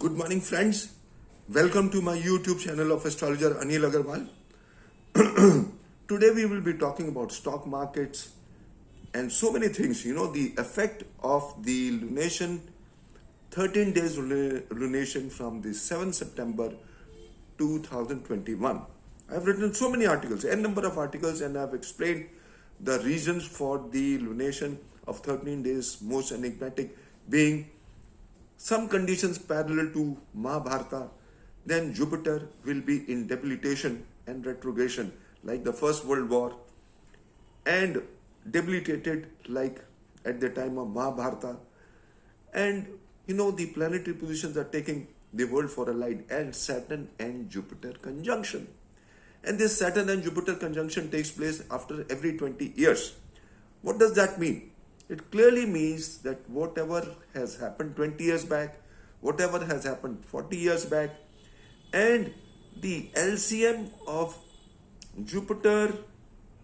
Good morning, friends. Welcome to my YouTube channel of astrologer Anil Agarwal. Today we will be talking about stock markets and so many things. The effect of the lunation, 13 days lunation from the 7th September 2021. I've written so many articles, n number of articles, and I've explained the reasons for the lunation of 13 days, most enigmatic being some conditions parallel to Mahabharata. Then Jupiter will be in debilitation and retrogression like the First World War, and debilitated like at the time of Mahabharata. And the planetary positions are taking the world for a ride, and Saturn and Jupiter conjunction. And this Saturn and Jupiter conjunction takes place after every 20 years. What does that mean? It clearly means that whatever has happened 20 years back, whatever has happened 40 years back, and the LCM of Jupiter,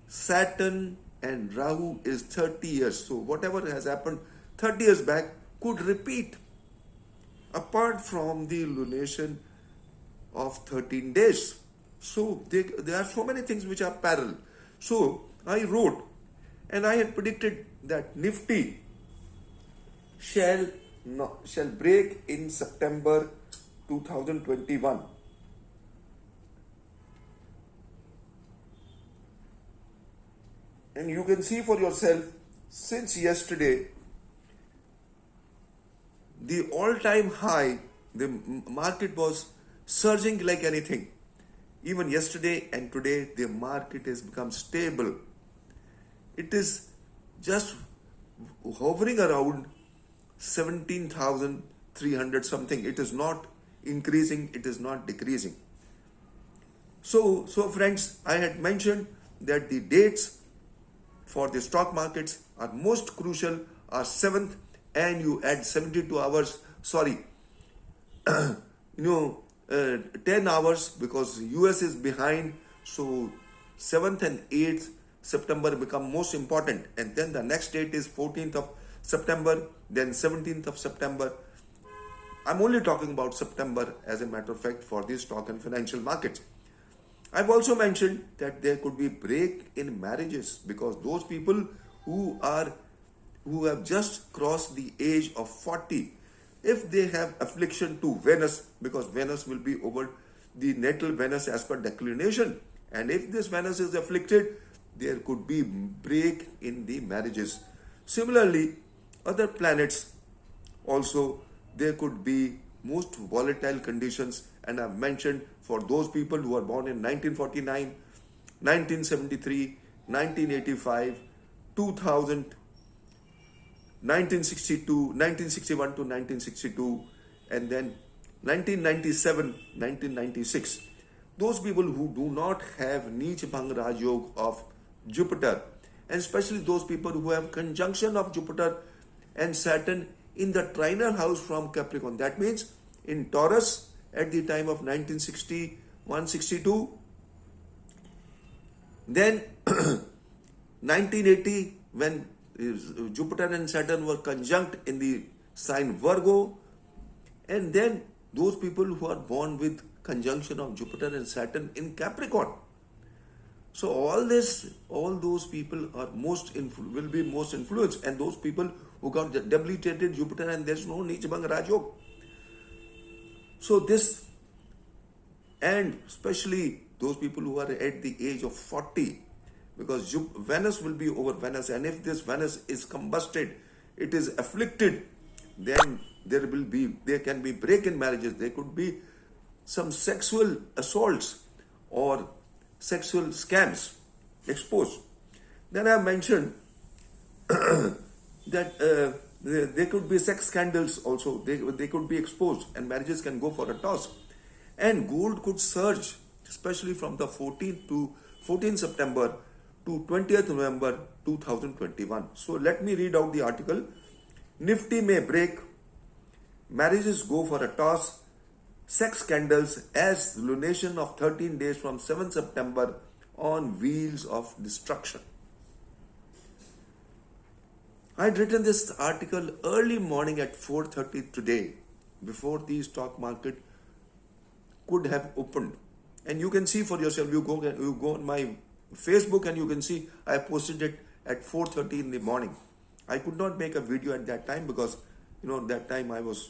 Saturn, and Rahu is 30 years. So whatever has happened 30 years back could repeat, apart from the lunation of 13 days. So there are so many things which are parallel. So I wrote, and I had predicted that Nifty shall break in September 2021. And you can see for yourself, since yesterday, the all-time high, the market was surging like anything. Even yesterday and today, the market has become stable. It is just hovering around 17,300 something. It is not increasing, it is not decreasing. So friends, I had mentioned that the dates for the stock markets are most crucial are 7th, and you add 72 hours, 10 hours, because US is behind. So 7th and 8th September become most important, and then the next date is 14th of September, then 17th of September. I'm only talking about September as a matter of fact for the stock and financial markets. I've also mentioned that there could be break in marriages, because those people who have just crossed the age of 40, if they have affliction to Venus, because Venus will be over the natal Venus as per declination, and if this Venus is afflicted, there could be break in the marriages. Similarly, other planets also, there could be most volatile conditions, and I've mentioned for those people who are born in 1949, 1973, 1985, 2000, 1961 to 1962, and then 1997, 1996. Those people who do not have Neech Bhang Raj Yog of Jupiter, and especially those people who have conjunction of Jupiter and Saturn in the trinal house from Capricorn. That means in Taurus at the time of 1961-62, then 1980 when Jupiter and Saturn were conjunct in the sign Virgo, and then those people who are born with conjunction of Jupiter and Saturn in Capricorn. So all those people are will be most influenced, and those people who got debilitated Jupiter and there's no Neech Bhang Raj Yog. So this, and especially those people who are at the age of 40, because Venus will be over Venus, and if this Venus is combusted, it is afflicted, then there can be break in marriages. There could be some sexual assaults or sexual scams exposed. Then I mentioned that there could be sex scandals also. They could be exposed, and marriages can go for a toss. And gold could surge, especially from the 14th September to 20th November 2021. So let me read out the article. Nifty may break, marriages go for a toss, sex scandals as lunation of 13 days from 7th September on wheels of destruction. I had written this article early morning at 4:30 today, before the stock market could have opened. And you can see for yourself, you go on my Facebook and you can see I posted it at 4:30 in the morning. I could not make a video at that time because that time I was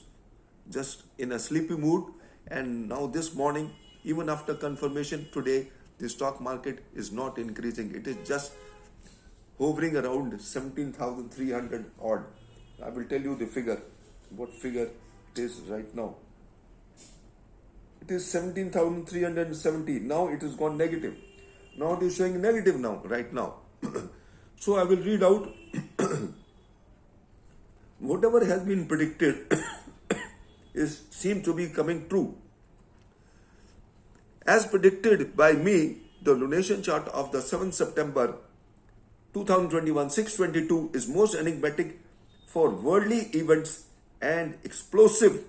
just in a sleepy mood. And now this morning, even after confirmation today, the stock market is not increasing. It is just hovering around 17,300 odd. I will tell you the figure, what figure it is right now. It is 17,370. Now it has gone negative. Now it is showing negative now, right now. So I will read out whatever has been predicted seems to be coming true. As predicted by me, the lunation chart of the 7th September 2021 622 is most enigmatic for worldly events and explosive.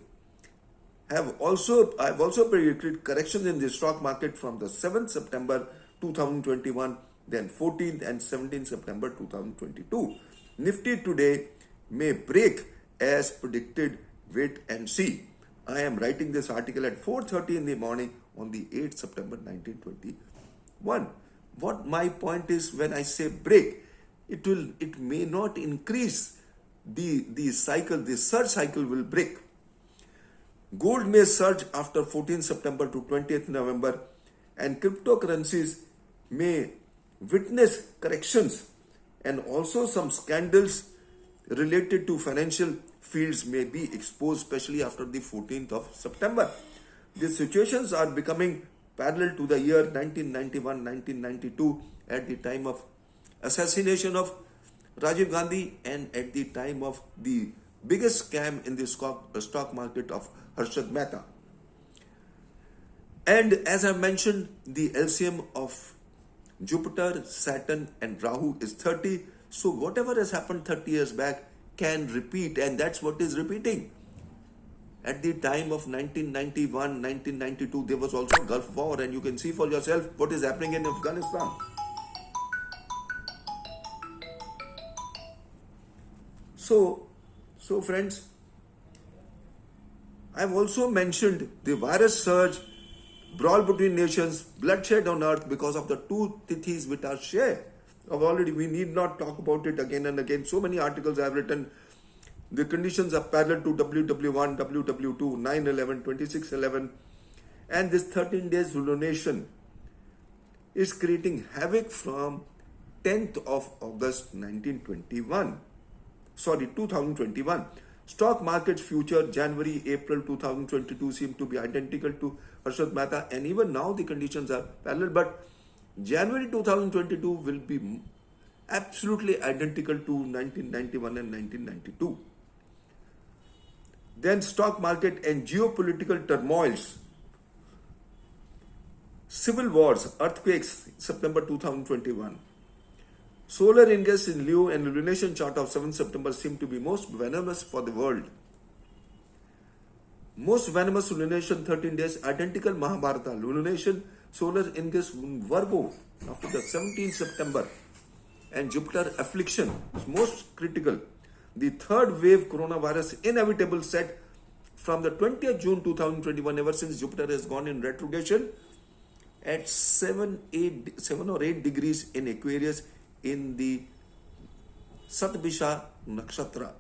I've also predicted corrections in the stock market from the 7th September 2021, then 14th and 17th September 2022. Nifty today may break as predicted. Wait and see. I am writing this article at 4:30 in the morning on the 8th September 1921. What my point is, when I say break, it may not increase the cycle, the surge cycle will break. Gold may surge after 14th September to 20th November, and cryptocurrencies may witness corrections, and also some scandals related to financial fields may be exposed, especially after the 14th of September. These situations are becoming parallel to the year 1991-1992 at the time of assassination of Rajiv Gandhi and at the time of the biggest scam in the stock market of Harshad Mehta. And as I mentioned, the LCM of Jupiter, Saturn and Rahu is 30. So whatever has happened 30 years back can repeat, and that's what is repeating. At the time of 1991, 1992, there was also Gulf War, and you can see for yourself what is happening in Afghanistan. So friends, I've also mentioned the virus surge, brawl between nations, bloodshed on earth because of the two tithis which are shared. We need not talk about it again and again. So many articles I have written. The conditions are parallel to WW1, WW2, 9/11, 26/11, and this 13 days lunation is creating havoc from 10th of August 2021. Stock market future January, April 2022 seem to be identical to Harshad Mehta, and even now the conditions are parallel, but January 2022 will be absolutely identical to 1991 and 1992. Then stock market and geopolitical turmoils, civil wars, earthquakes, September 2021. Solar ingress in Leo and lunation chart of 7th September seem to be most venomous for the world. Most venomous lunation 13 days, identical Mahabharata. Lunation, solar ingress Virgo after the 17th September. And Jupiter affliction is most critical. The third wave coronavirus inevitable set from the 20th June 2021, ever since Jupiter has gone in retrogression at 7 or 8 degrees in Aquarius in the Satabhisha Nakshatra.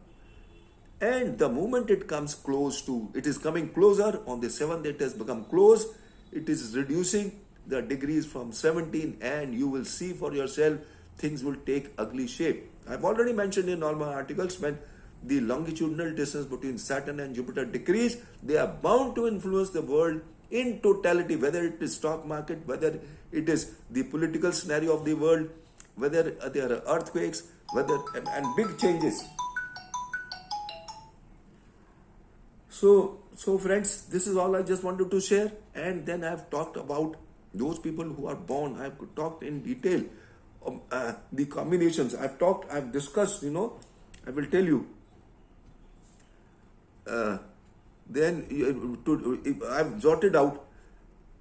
And the moment it comes close to, it is coming closer, on the 7th it has become close, it is reducing the degrees from 17, and you will see for yourself things will take ugly shape. I've already mentioned in all my articles, when the longitudinal distance between Saturn and Jupiter decrease, they are bound to influence the world in totality, whether it is stock market, whether it is the political scenario of the world, whether there are earthquakes, and big changes. So friends, this is all I just wanted to share. And then I've talked about those people who are born. I've talked in detail the combinations. I've discussed, I will tell you. I've jotted out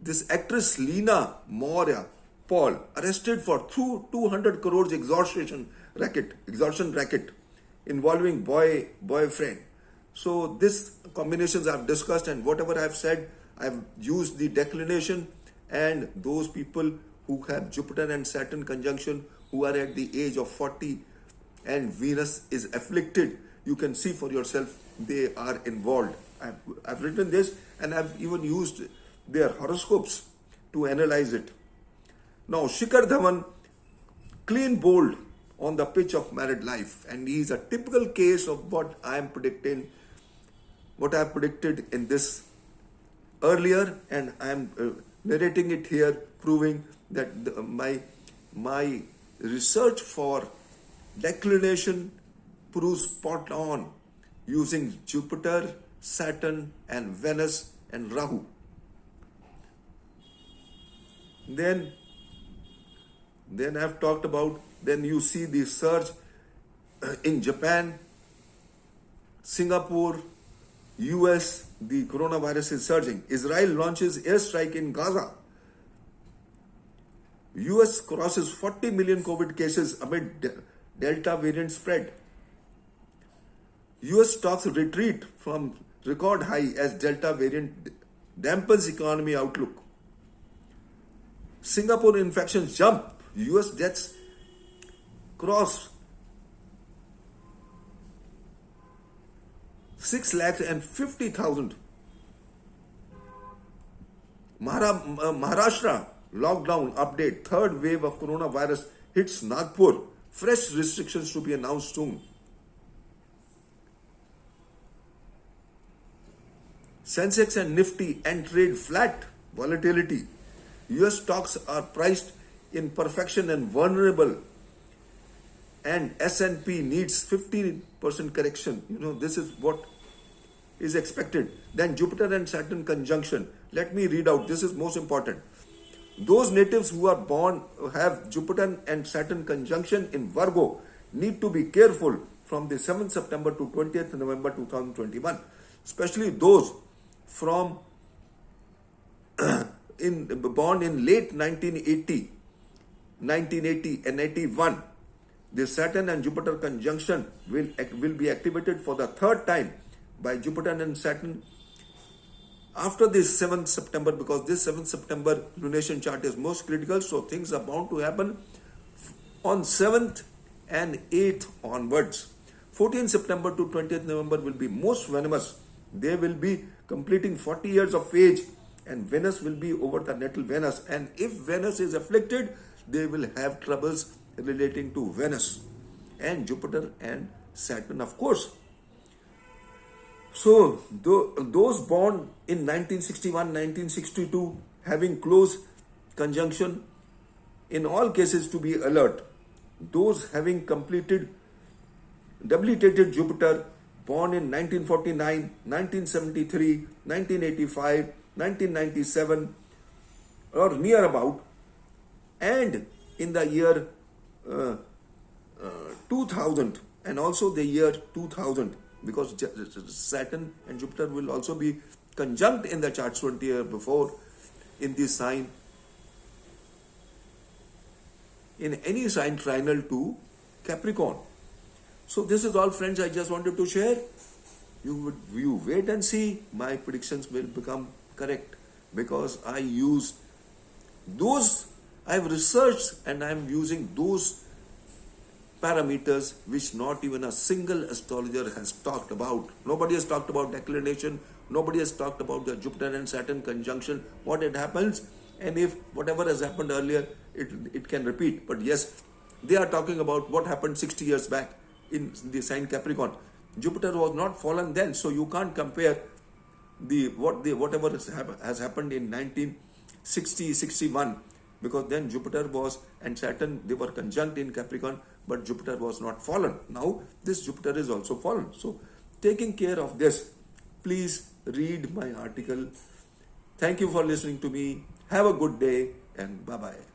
this actress Leena Moria Paul, arrested for 200 crores extortion racket involving boyfriend. So this combinations I've discussed, and whatever I've said, I've used the declination, and those people who have Jupiter and Saturn conjunction, who are at the age of 40 and Venus is afflicted, you can see for yourself they are involved. I've written this, and I've even used their horoscopes to analyze it. Now, Shikhar Dhawan, clean bold on the pitch of married life, and he is a typical case of what I am predicting, what I have predicted in this earlier, and I am narrating it here, proving that my research for declination proves spot on using Jupiter, Saturn, and Venus and Rahu. Then I've talked about, then you see the surge in Japan, Singapore, US, the coronavirus is surging. Israel launches airstrike in Gaza. US crosses 40 million COVID cases amid Delta variant spread. US stocks retreat from record high as Delta variant dampens economy outlook. Singapore infections jump. US deaths cross 6,50,000. Maharashtra lockdown update. Third wave of coronavirus hits Nagpur. Fresh restrictions to be announced soon. Sensex and Nifty and trade flat. Volatility. US stocks are priced in perfection and vulnerable. And S&P needs 15% correction. This is what is expected. Then Jupiter and Saturn conjunction. Let me read out. This is most important. Those natives who are born, have Jupiter and Saturn conjunction in Virgo, need to be careful from the 7th September to 20th November 2021. Especially those from born in late 1980 and 81. The Saturn and Jupiter conjunction will be activated for the third time by Jupiter and Saturn after this 7th September, because this 7th September lunation chart is most critical. So things are bound to happen on 7th and 8th onwards. 14th September to 20th November will be most venomous. They will be completing 40 years of age, and Venus will be over the natal Venus. And if Venus is afflicted, they will have troubles relating to Venus and Jupiter and Saturn, of course. So those born in 1961, 1962, having close conjunction, in all cases to be alert. Those having completed debilitated Jupiter, born in 1949, 1973, 1985, 1997, or near about, and in the year 2000, and also the year 2000, because Saturn and Jupiter will also be conjunct in the charts 20 years before in this sign, in any sign trinal to Capricorn. So this is all, friends, I just wanted to share. You wait and see. My predictions will become correct because I use those, I've researched and I'm using those parameters which not even a single astrologer has talked about. Nobody has talked about declination. Nobody has talked about the Jupiter and Saturn conjunction, what it happens, and if whatever has happened earlier, it can repeat. But yes, they are talking about what happened 60 years back in the sign Capricorn. Jupiter was not fallen then, so you can't compare whatever has happened in 1960-61, because then Jupiter was and Saturn, they were conjunct in Capricorn, but Jupiter was not fallen. Now this Jupiter is also fallen. So taking care of this, please read my article. Thank you for listening to me. Have a good day and bye-bye.